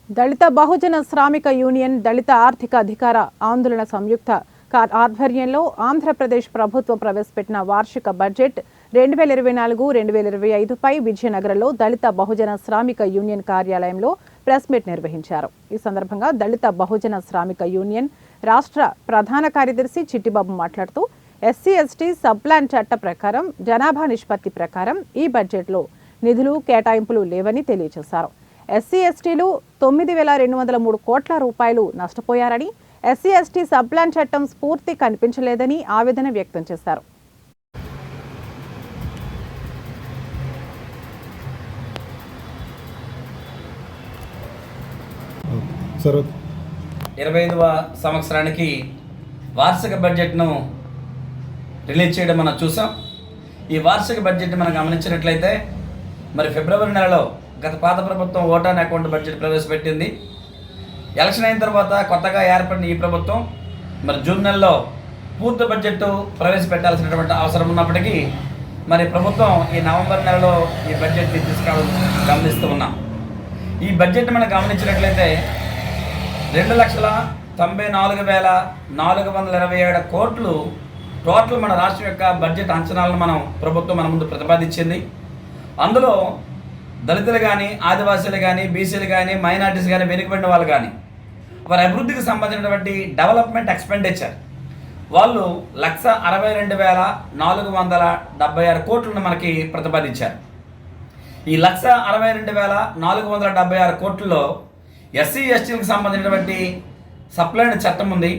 దళిత బహుజన శ్రామిక యూనియన్ దళిత ఆర్థిక అధికార ఆందోళన సంయుక్త ఆధ్వర్యంలో ఆంధ్రప్రదేశ్ ప్రభుత్వం ప్రవేశపెట్టిన వార్షిక బడ్జెట్ 2024-2025పై విజయనగరంలో దళిత బహుజన శ్రామిక యూనియన్ కార్యాలయంలో ప్రెస్ మీట్ నిర్వహించారు. ఈ సందర్భంగా దళిత బహుజన శ్రామిక యూనియన్ రాష్ట్ర ప్రధాన కార్యదర్శి చిట్టిబాబు మాట్లాడుతూ ఎస్సీ/ఎస్టీ సబ్ ప్లాన్ చట్ట ప్రకారం జనాభా నిష్పత్తి ప్రకారం ఈ బడ్జెట్లో నిధులు కేటాయింపులు లేవని తెలియజేశారు. ఎస్సీ/ఎస్టీలు 9,203 కోట్ల రూపాయలు నష్టపోయారని, ఎస్సీ/ఎస్టీ సబ్ ప్లాన్ చట్టం స్ఫూర్తి కనిపించలేదని ఆవేదన వ్యక్తం చేశారు. సరే, 25వ సంవత్సరానికి వార్షిక బడ్జెట్ను రిలీజ్ చేయడం మనం చూసాం. ఈ వార్షిక బడ్జెట్ని మనం గమనించినట్లయితే మరి ఫిబ్రవరి నెలలో గత పాత ప్రభుత్వం ఓటాన్ అకౌంట్ బడ్జెట్ ప్రవేశపెట్టింది. ఎలక్షన్ అయిన తర్వాత కొత్తగా ఏర్పడిన ఈ ప్రభుత్వం మరి జూన్ నెలలో పూర్తి బడ్జెట్ ప్రవేశపెట్టాల్సినటువంటి అవసరం ఉన్నప్పటికీ మరి ప్రభుత్వం ఈ నవంబర్ నెలలో ఈ బడ్జెట్ని తీసుకురావడం గమనిస్తూ ఉన్నాం. ఈ బడ్జెట్ మనం గమనించినట్లయితే 2,94,427 కోట్లు టోటల్ మన రాష్ట్రం యొక్క బడ్జెట్ అంచనాలను ప్రభుత్వం మన ముందు ప్రతిపాదించింది. అందులో దళితులు కానీ, ఆదివాసీలు కానీ, బీసీలు కానీ, మైనార్టీస్ కానీ, వెనుకబడిన వాళ్ళు కానీ వారి అభివృద్ధికి సంబంధించినటువంటి డెవలప్మెంట్ ఎక్స్పెండిచర్ వాళ్ళు 162,476 కోట్లను మనకి ప్రతిపాదించారు. ఈ 162,476 కోట్లలో ఎస్సీ/ఎస్టీలకు సంబంధించినటువంటి సప్లైన్ చట్టం ఉంది.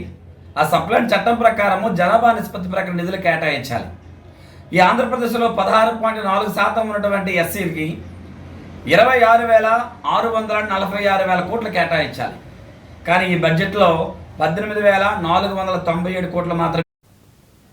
ఆ సప్లైన్ చట్టం ప్రకారము జనాభా నిష్పత్తి ప్రకారం నిధులు కేటాయించాలి. ఈ ఆంధ్రప్రదేశ్లో 16.4% ఉన్నటువంటి ఎస్సీలకి 26,646 కోట్లు కేటాయించాలి. కానీ ఈ బడ్జెట్లో 18,497 కోట్లు మాత్రమే